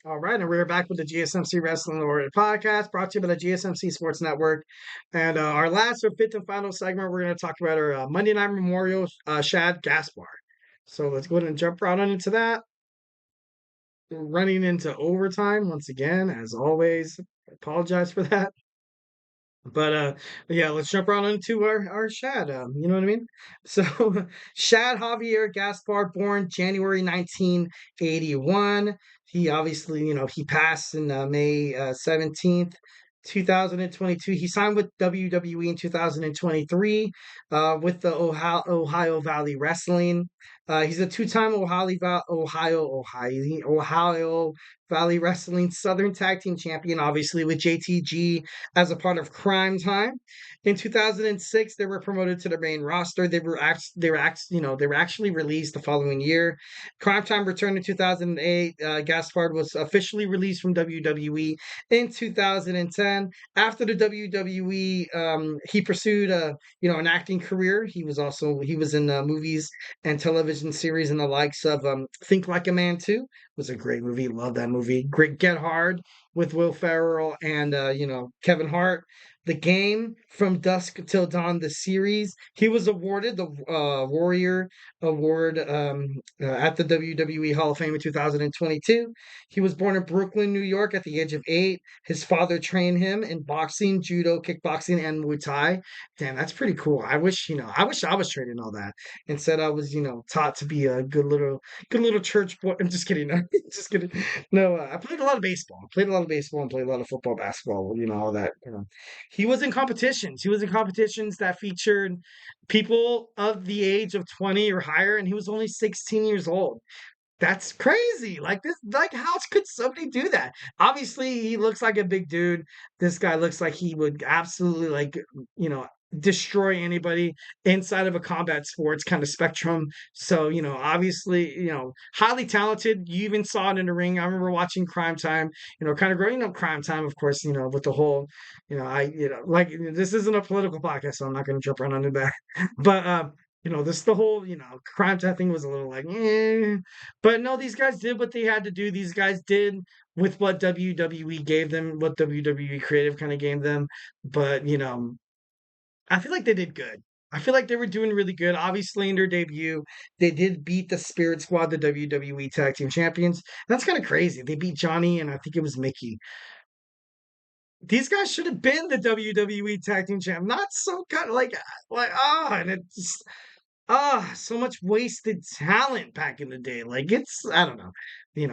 All right, and we're back with the GSMC Wrestling Laureate podcast, brought to you by the GSMC Sports Network. And our last or fifth and final segment, we're going to talk about our Monday Night Memorial, Shad Gaspard. So let's go ahead and jump right on into that. Running into overtime once again, as always. I apologize for that. But yeah, let's jump right into our Shad. You know what I mean? So Shad Javier Gaspard, born January 1981. He obviously, he passed in May 17th. 2022. He signed with WWE in 2023 with the Ohio Valley Wrestling. He's a two-time Ohio Valley Wrestling Southern Tag Team Champion, obviously with JTG as a part of Crime Time. In 2006, they were promoted to the main roster. They were actually released the following year. Crime Time returned in 2008. Gaspard was officially released from WWE in 2010. After the WWE, he pursued an acting career. He was in movies and television series and the likes of Think Like a Man 2 was a great movie. Love that movie. Great Get Hard with Will Ferrell and Kevin Hart. The Game, From Dusk Till Dawn, the series. He was awarded the Warrior Award at the WWE Hall of Fame in 2022. He was born in Brooklyn, New York at the age of 8. His father trained him in boxing, judo, kickboxing, and Muay Thai. Damn, that's pretty cool. I wish I was trained in all that. Instead, I was, taught to be a good little church boy. I'm just kidding. Just kidding. No, I played a lot of baseball. Played a lot of baseball and played a lot of football, basketball. All that. He was in competitions. He was in competitions that featured people of the age of 20 or higher, and he was only 16 years old. That's crazy. Like this, like how could somebody do that? Obviously, he looks like a big dude. This guy looks like he would absolutely you know, destroy anybody inside of a combat sports kind of spectrum. So, obviously, highly talented. You even saw it in the ring. I remember watching Crime Time, kind of growing up Crime Time, of course, with the whole, like this isn't a political podcast, so I'm not going to jump right onto that. But this the whole, Crime Time thing was a little like, but no, these guys did what they had to do. These guys did with what WWE gave them, what WWE creative kind of gave them. But, I feel like they did good. I feel like they were doing really good. Obviously, in their debut, they did beat the Spirit Squad, the WWE Tag Team Champions. That's kind of crazy. They beat Johnny and I think it was Mickey. These guys should have been the WWE Tag Team Champ, not some kind of and it's so much wasted talent back in the day. Like it's, I don't know,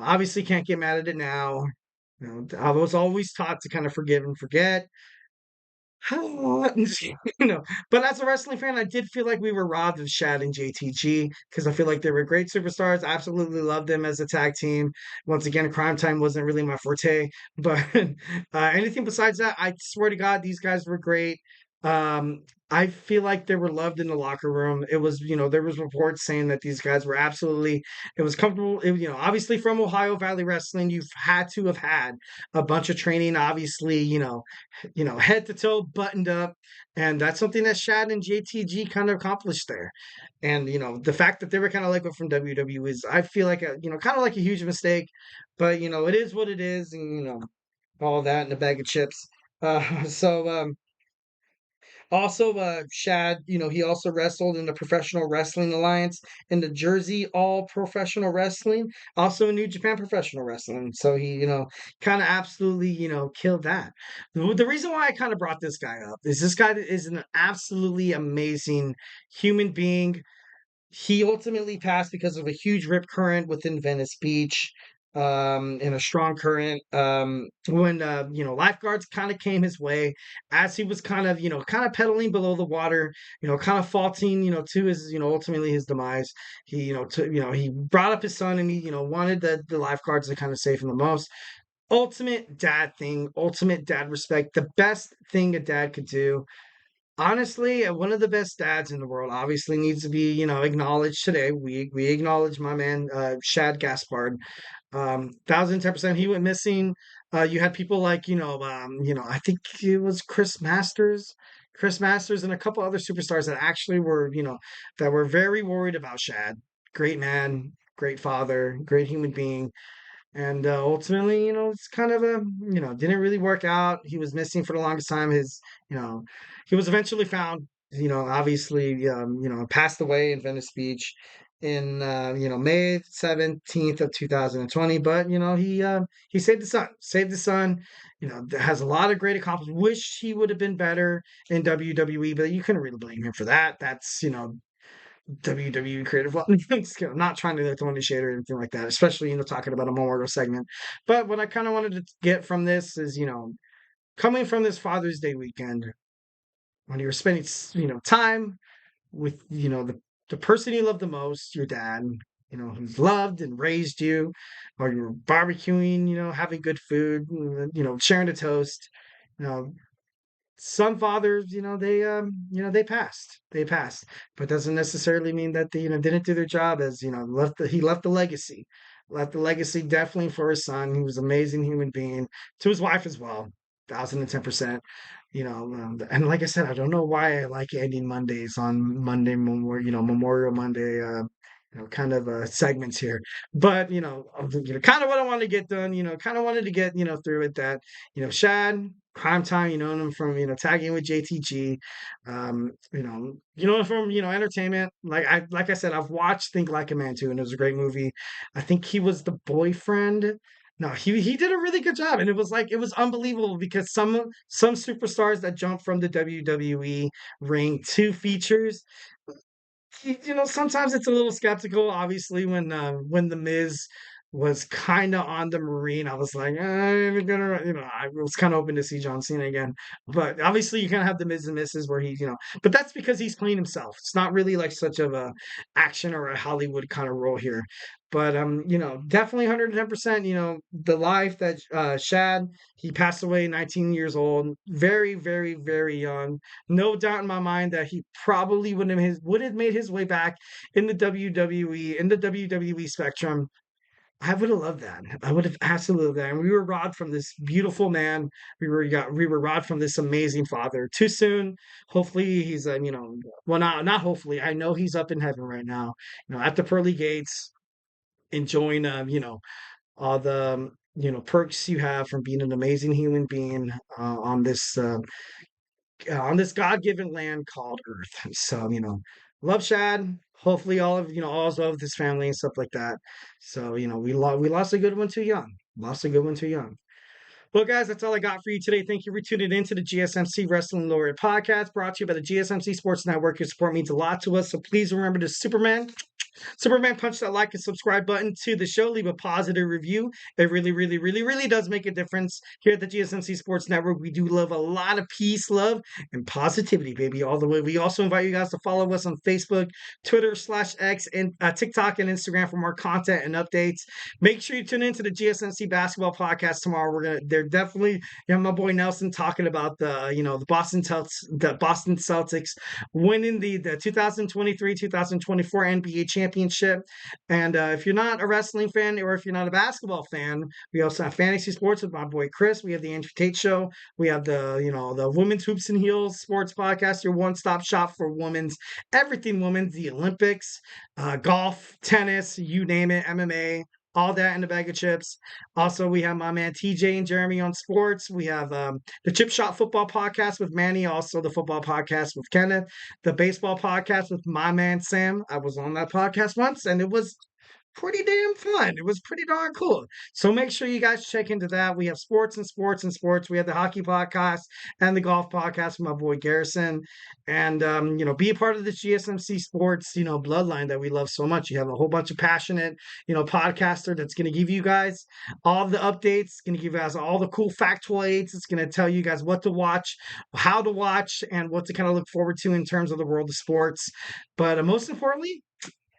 obviously can't get mad at it now. I was always taught to kind of forgive and forget. But as a wrestling fan, I did feel like we were robbed of Shad and JTG because I feel like they were great superstars. I absolutely loved them as a tag team. Once again, Crime Time wasn't really my forte, but anything besides that, I swear to God, these guys were great. I feel like they were loved in the locker room. It was, there was reports saying that these guys were absolutely, it was comfortable. Obviously from Ohio Valley Wrestling, you've had to have had a bunch of training, obviously, head to toe buttoned up. And that's something that Shad and JTG kind of accomplished there. And, the fact that they were kind of like from WWE is, I feel like, kind of like a huge mistake. But, it is what it is. And, all that in a bag of chips. Also, Shad, he also wrestled in the Professional Wrestling Alliance in the Jersey All Professional Wrestling, also in New Japan Professional Wrestling. So he, kind of absolutely, killed that. The reason why I kind of brought this guy up is this guy is an absolutely amazing human being. He ultimately passed because of a huge rip current within Venice Beach, in a strong current. When lifeguards kind of came his way as he was kind of pedaling below the water, kind of faulting, to his, ultimately his demise. He, he brought up his son and he, wanted the lifeguards to kind of save him the most. Ultimate dad thing, ultimate dad respect, the best thing a dad could do. Honestly, one of the best dads in the world obviously needs to be, acknowledged today. We acknowledge my man, Shad Gaspard. 1010%. He went missing. You had people like, I think it was Chris Masters, and a couple other superstars that actually were, that were very worried about Shad. Great man, great father, great human being. And ultimately, it's kind of didn't really work out. He was missing for the longest time. You know, he was eventually found. Obviously, passed away in Venice Beach in May 17th of 2020. But he saved the son. Saved the son. Has a lot of great accomplishments. Wish he would have been better in WWE, but you couldn't really blame him for that. That's WWE creative. Well, I'm not trying to throw any shade or anything like that, especially talking about a memorial segment. But what I kind of wanted to get from this is coming from this Father's Day weekend when you were spending time with the person you love the most, your dad. Who's loved and raised you, or you were barbecuing, having good food, sharing a toast. You know, some fathers, they passed. They passed. But doesn't necessarily mean that they, didn't do their job as, he left a legacy. Left a legacy definitely for his son. He was an amazing human being. To his wife as well. 1010%. And like I said, I don't know why I like ending Mondays on Monday, Memorial Monday, kind of segments here. But kind of what I wanted to get done. Kind of wanted to get through it that Shad, Crime Time, him from tagging with JTG, him from entertainment. Like I said, I've watched Think Like a Man too, and it was a great movie. I think he was the boyfriend. No, he did a really good job, and it was unbelievable because some superstars that jump from the WWE ring to features, sometimes it's a little skeptical. Obviously, when the Miz was kind of on the Marine, I was like, I'm gonna, I was kind of hoping to see John Cena again. But obviously, you kind of have the Miz and Misses where but that's because he's playing himself. It's not really like such of a action or a Hollywood kind of role here. But definitely 110%. The life that Shad, he passed away 19 years old, very, very, very young. No doubt in my mind that he probably would have made his way back in the WWE spectrum. I would have loved that. I would have absolutely loved that. And we were robbed from this beautiful man. We were robbed from this amazing father too soon. Hopefully he's well, not hopefully. I know he's up in heaven right now. At the pearly gates, enjoying all the perks you have from being an amazing human being on this God-given land called Earth. So, love Shad. Hopefully, all is well with his family and stuff like that. So, we lost a good one too young. Lost a good one too young. Well, guys, that's all I got for you today. Thank you for tuning in to the GSMC Wrestling Laureate podcast, brought to you by the GSMC Sports Network. Your support means a lot to us. So please remember to Superman, punch that like and subscribe button to the show. Leave a positive review. It really, really, really, really does make a difference. Here at the GSMC Sports Network, we do love a lot of peace, love, and positivity, baby, all the way. We also invite you guys to follow us on Facebook, Twitter/X, and TikTok and Instagram for more content and updates. Make sure you tune into the GSMC basketball podcast tomorrow. They're definitely, my boy Nelson talking about the Boston Celtics winning the 2023-2024 NBA championship. And if you're not a wrestling fan or if you're not a basketball fan, we also have fantasy sports with my boy Chris. We have the Andrew Tate Show. We have the Women's Hoops and Heels Sports Podcast, your one-stop shop for everything women's, the Olympics, golf, tennis, you name it, MMA. All that in a bag of chips. Also, we have my man TJ and Jeremy on sports. We have the Chip Shot Football Podcast with Manny, also the football podcast with Kenneth, the baseball podcast with my man Sam. I was on that podcast once, and it was pretty damn fun. It was pretty darn cool. So make sure you guys check into that. We have sports and sports and sports. We have the hockey podcast and the golf podcast with my boy Garrison. And be a part of this GSMC sports, bloodline that we love so much. You have a whole bunch of passionate, podcaster that's going to give you guys all the updates, going to give you guys all the cool factoids. It's going to tell you guys what to watch, how to watch, and what to kind of look forward to in terms of the world of sports. But most importantly,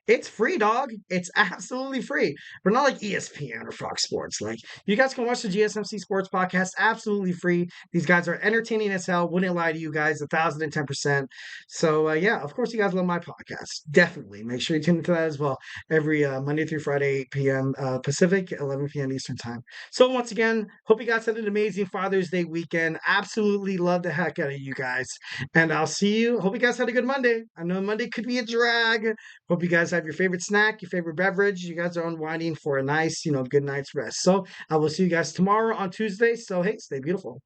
it's free, dog. It's absolutely free. We're not like ESPN or Fox Sports. Like, you guys can watch the GSMC Sports Podcast absolutely free. These guys are entertaining as hell. Wouldn't lie to you guys, 1,010%. So, yeah, of course, you guys love my podcast. Definitely. Make sure you tune into that as well. Every Monday through Friday, 8 p.m. Pacific, 11 p.m. Eastern Time. So, once again, hope you guys had an amazing Father's Day weekend. Absolutely love the heck out of you guys. And I'll see you. Hope you guys had a good Monday. I know Monday could be a drag. Hope you guys have your favorite snack, your favorite beverage. You guys are unwinding for a nice, good night's rest. So I will see you guys tomorrow on Tuesday. So hey, stay beautiful.